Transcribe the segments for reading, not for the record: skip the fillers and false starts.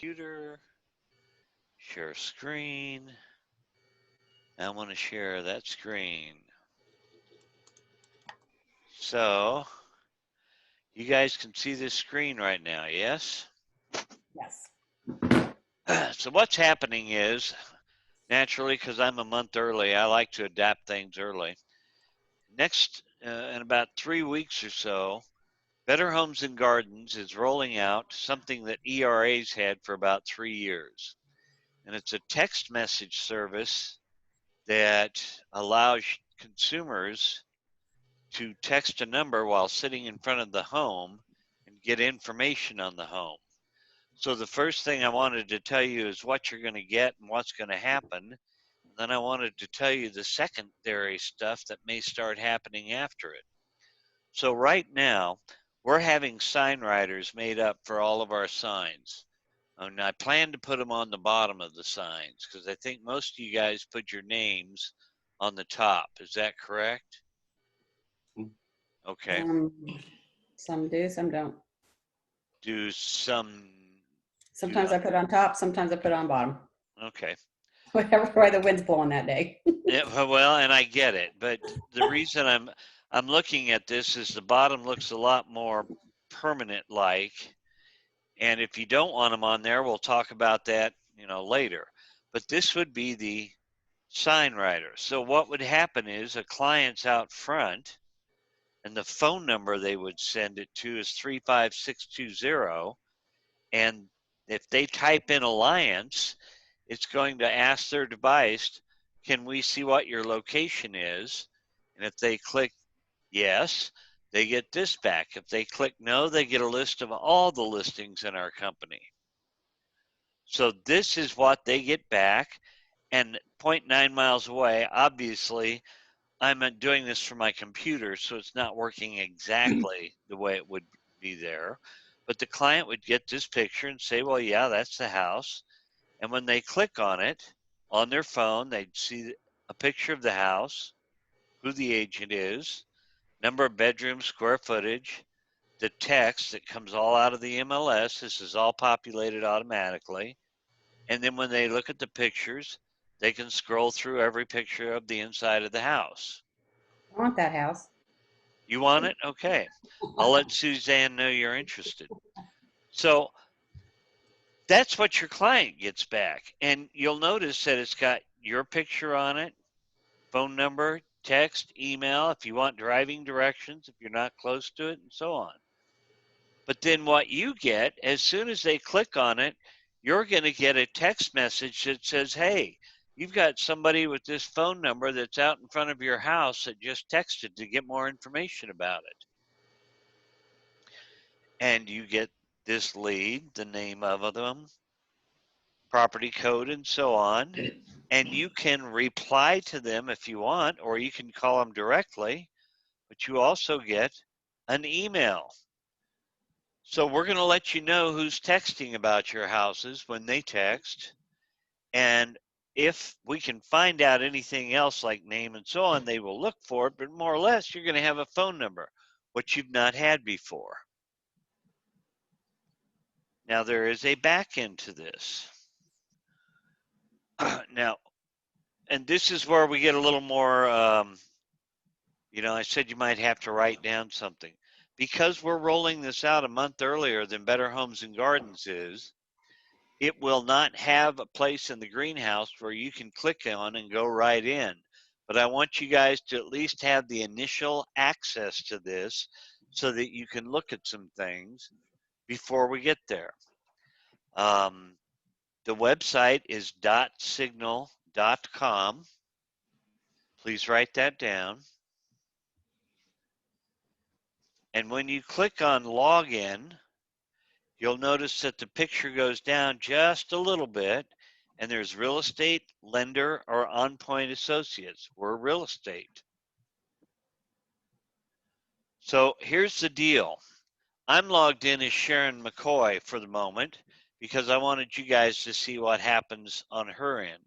computer, share screen. I want to share that screen. So you guys can see this screen right now, yes? Yes. So what's happening is, naturally, because I'm a month early, I like to adapt things early. Next, in about 3 weeks or so, Better Homes and Gardens is rolling out something that ERA's had for about 3 years. And it's a text message service that allows consumers to text a number while sitting in front of the home and get information on the home. So the first thing I wanted to tell you is what you're going to get and what's going to happen. And then I wanted to tell you the secondary stuff that may start happening after it. So right now, we're having sign writers made up for all of our signs. And I plan to put them on the bottom of the signs because I think most of you guys put your names on the top. Is that correct? Okay. Some do, some don't. Do some do Sometimes not? I put on top, sometimes I put on bottom. Okay. Whatever way the wind's blowing that day. Yeah, well, and I get it, but the reason I'm looking at this is the bottom looks a lot more permanent like, and if you don't want them on there, we'll talk about that, later. But this would be the sign writer. So what would happen is a client's out front, and the phone number they would send it to is 35620, and if they type in Alliance, it's going to ask their device, can we see what your location is? And if they click yes, they get this back. If they click no, they get a list of all the listings in our company. So this is what they get back. And 0.9 miles away, obviously, I'm doing this from my computer, so it's not working exactly the way it would be there. But the client would get this picture and say, well, yeah, that's the house. And when they click on it on their phone, they'd see a picture of the house, who the agent is, number of bedrooms, square footage, the text that comes all out of the MLS. This is all populated automatically. And then when they look at the pictures, they can scroll through every picture of the inside of the house. I want that house. You want it? Okay. I'll let Suzanne know you're interested. So that's what your client gets back. And you'll notice that it's got your picture on it, phone number, text, email, if you want driving directions, if you're not close to it, and so on. But then what you get, as soon as they click on it, you're going to get a text message that says, hey, you've got somebody with this phone number that's out in front of your house that just texted to get more information about it. And you get this lead, the name of them, property code, and so on. And you can reply to them if you want, or you can call them directly, but you also get an email. So we're going to let you know who's texting about your houses when they text. And if we can find out anything else like name and so on, they will look for it. But more or less, you're going to have a phone number, which you've not had before. Now, there is a back end to this. Now, and this is where we get a little more, I said you might have to write down something. Because we're rolling this out a month earlier than Better Homes and Gardens is, it will not have a place in the greenhouse where you can click on and go right in. But I want you guys to at least have the initial access to this so that you can look at some things before we get there. The website is dotsignal.com. Please write that down. And when you click on login, you'll notice that the picture goes down just a little bit, and there's real estate, lender, or on point associates. We're real estate. So here's the deal. I'm logged in as Sharon McCoy for the moment because I wanted you guys to see what happens on her end.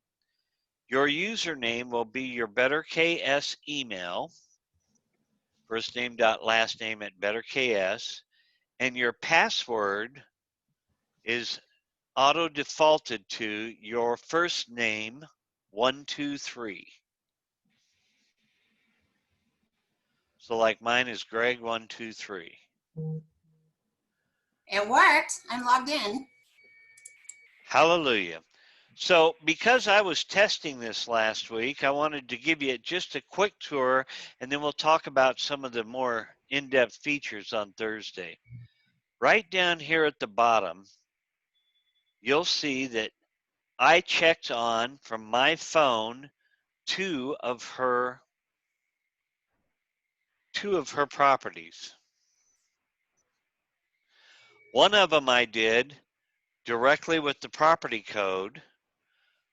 Your username will be your BetterKS email, first name dot last name at BetterKS, and your password is auto defaulted to your first name 123. So like mine is Greg 123. It worked. I'm logged in. Hallelujah. So because I was testing this last week, I wanted to give you just a quick tour, and then we'll talk about some of the more in-depth features on Thursday. Right down here at the bottom, you'll see that I checked on from my phone two of her properties. One of them I did directly with the property code,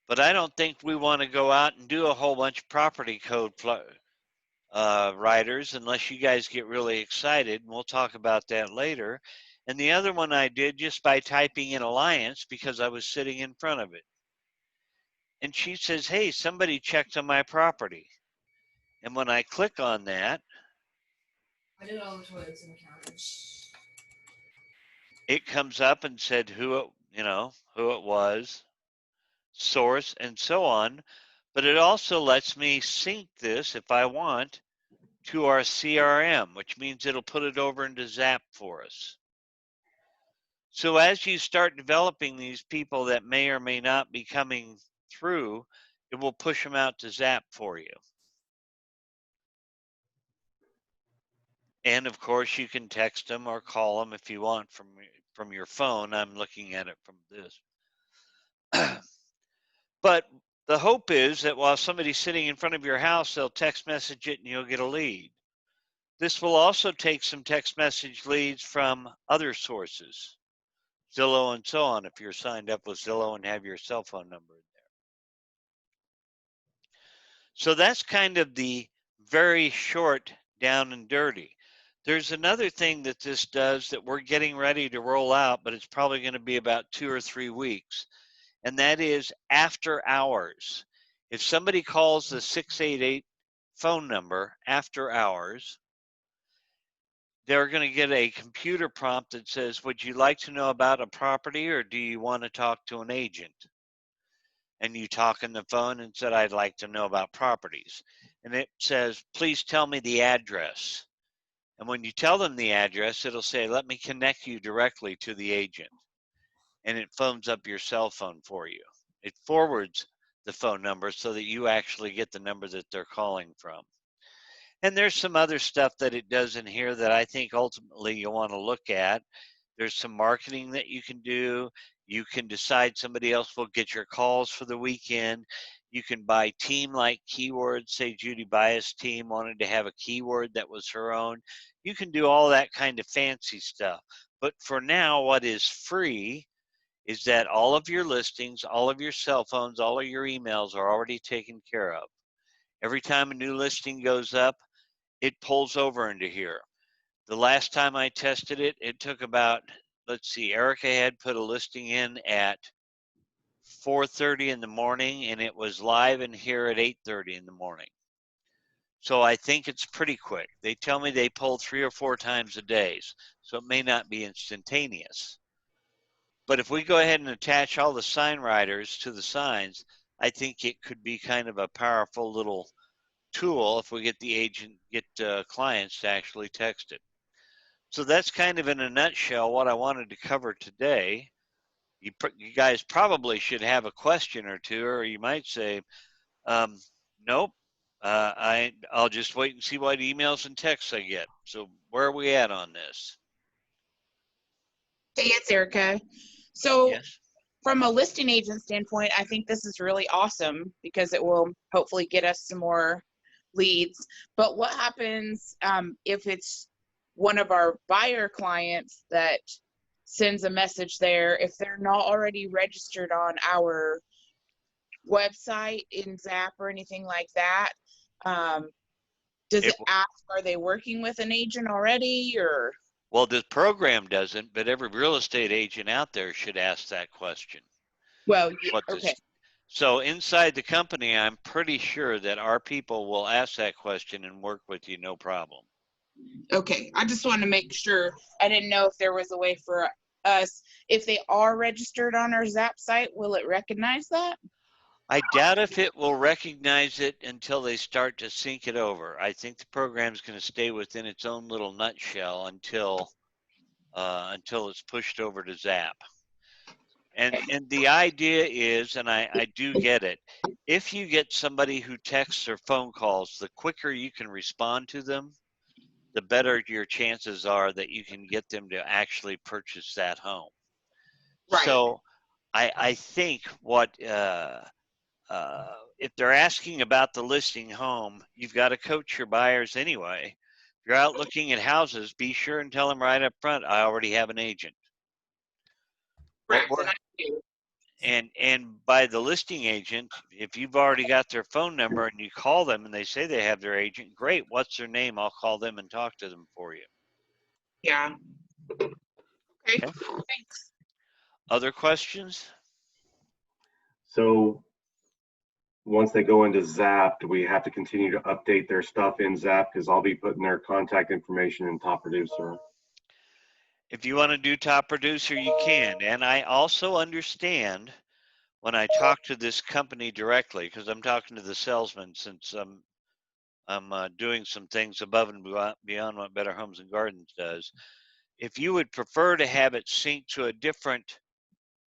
but I don't think we want to go out and do a whole bunch of property code writers unless you guys get really excited, and we'll talk about that later. And the other one I did just by typing in Alliance because I was sitting in front of it. And she says, hey, somebody checked on my property. And when I click on that, I did all the toilets in the counter. it comes up and said who it was, source, and so on. But it also lets me sync this if I want to our CRM, which means it'll put it over into Zap for us. So as you start developing these people that may or may not be coming through, it will push them out to Zap for you. And of course, you can text them or call them if you want from your phone. I'm looking at it from this. But the hope is that while somebody's sitting in front of your house, they'll text message it and you'll get a lead. This will also take some text message leads from other sources, Zillow and so on, if you're signed up with Zillow and have your cell phone number in there. So that's kind of the very short down and dirty. There's another thing that this does that we're getting ready to roll out, but it's probably going to be about 2 or 3 weeks, and that is after hours. If somebody calls the 688 phone number after hours, they're going to get a computer prompt that says, would you like to know about a property or do you want to talk to an agent? And you talk on the phone and said, I'd like to know about properties. And it says, please tell me the address. And when you tell them the address, it'll say, let me connect you directly to the agent. And it phones up your cell phone for you. It forwards the phone number so that you actually get the number that they're calling from. And there's some other stuff that it does in here that I think ultimately you'll want to look at. There's some marketing that you can do. You can decide somebody else will get your calls for the weekend. You can buy team-like keywords. Say Judy Bias' team wanted to have a keyword that was her own. You can do all that kind of fancy stuff. But for now, what is free is that all of your listings, all of your cell phones, all of your emails are already taken care of. Every time a new listing goes up, it pulls over into here. The last time I tested it, it took about, let's see, Erica had put a listing in at 4:30 in the morning and it was live in here at 8:30 in the morning. So I think it's pretty quick. They tell me they pull 3 or 4 times a day, so it may not be instantaneous. But if we go ahead and attach all the sign writers to the signs, I think it could be kind of a powerful little tool if we get clients to actually text it. So that's kind of in a nutshell what I wanted to cover today. You guys probably should have a question or two, or you might say, nope, I'll just wait and see what emails and texts I get. So where are we at on this? Hey, it's Erica. So Yes. from a listing agent standpoint, I think this is really awesome because it will hopefully get us some more leads. But what happens if it's one of our buyer clients that sends a message there, if they're not already registered on our website in Zap or anything like that? Does it ask, are they working with an agent already, or? Well, the program doesn't, but every real estate agent out there should ask that question. Well, yeah, okay. So inside the company, I'm pretty sure that our people will ask that question and work with you, no problem. Okay, I just want to make sure. I didn't know if there was a way for us if they are registered on our Zap site? Will it recognize that? I doubt if it will recognize it until they start to sync it over. I think the program's going to stay within its own little nutshell until it's pushed over to Zap. And the idea is, and I do get it, if you get somebody who texts or phone calls, the quicker you can respond to them, the better your chances are that you can get them to actually purchase that home. Right. So I think what if they're asking about the listing home, you've got to coach your buyers anyway. If you're out looking at houses, be sure and tell them right up front, I already have an agent. Correct. And I do. And by the listing agent, if you've already got their phone number and you call them and they say they have their agent, great. What's their name? I'll call them and talk to them for you. Yeah. Okay. Okay. Thanks. Other questions? So once they go into Zap, do we have to continue to update their stuff in Zap? Because I'll be putting their contact information in Top Producer. If you want to do Top Producer, you can. And I also understand when I talk to this company directly, because I'm talking to the salesman since I'm doing some things above and beyond what Better Homes and Gardens does. If you would prefer to have it synced to a different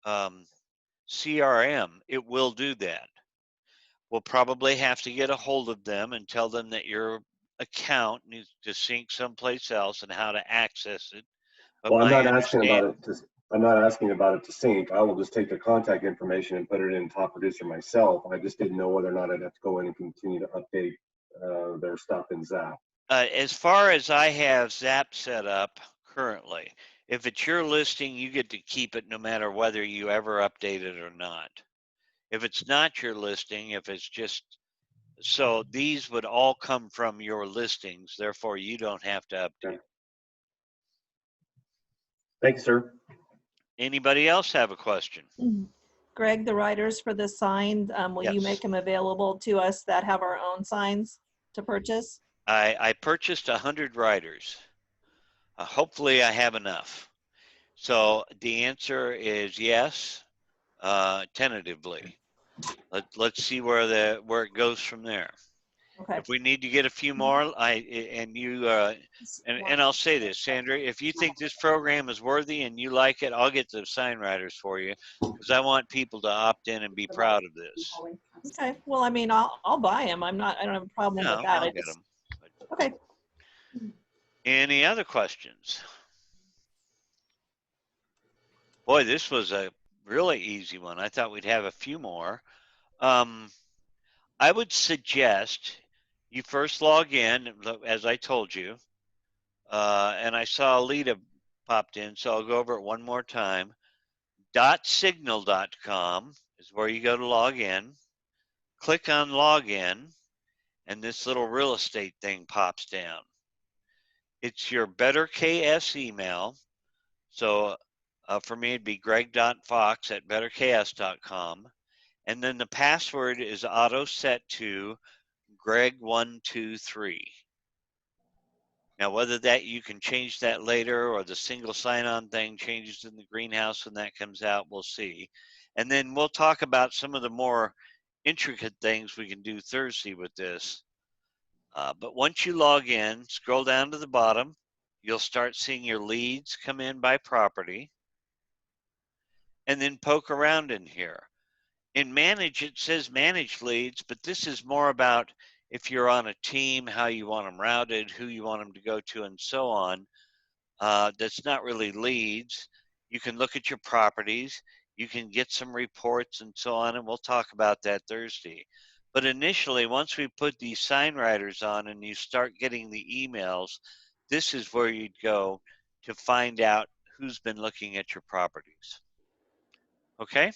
CRM, it will do that. We'll probably have to get a hold of them and tell them that your account needs to sync someplace else and how to access it. But Well, I'm my not asking about understanding, it to. I'm not asking about it to sync. I will just take the contact information and put it in Top Producer myself. I just didn't know whether or not I'd have to go in and continue to update their stuff in Zap. as far as I have Zap set up currently, if it's your listing, you get to keep it no matter whether you ever update it or not. If it's not your listing, if it's just, so these would all come from your listings, therefore you don't have to update. Okay. Thank you, sir. Anybody else have a question? Greg, the writers for the sign, will you Yes. make them available to us that have our own signs to purchase? I purchased 100 riders. Hopefully I have enough. So the answer is yes, tentatively. Let's see where it goes from there. Okay. If we need to get a few more, and I'll say this, Sandra, if you think this program is worthy and you like it, I'll get the sign writers for you because I want people to opt in and be proud of this. Okay. Well, I mean, I'll buy them. I don't have a problem No, with that. I'll I get just, them. okay. Any other questions? Boy, this was a really easy one. I thought we'd have a few more. I would suggest you first log in, as I told you, and I saw Alita popped in, so I'll go over it one more time. Dotsignal.com is where you go to log in. Click on login, and this little real estate thing pops down. It's your Better KS email. So for me, it'd be greg.fox@betterks.com. And then the password is auto set to Greg123. Now, whether that you can change that later or the single sign-on thing changes in the greenhouse when that comes out, we'll see. And then we'll talk about some of the more intricate things we can do Thursday with this. But once you log in, scroll down to the bottom, you'll start seeing your leads come in by property. And then poke around in here. In manage, it says manage leads, but this is more about if you're on a team, how you want them routed, who you want them to go to, and so on. That's not really leads. You can look at your properties. You can get some reports and so on, and we'll talk about that Thursday. But initially, once we put these sign writers on and you start getting the emails, this is where you'd go to find out who's been looking at your properties. Okay?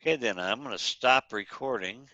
Okay, then I'm going to stop recording.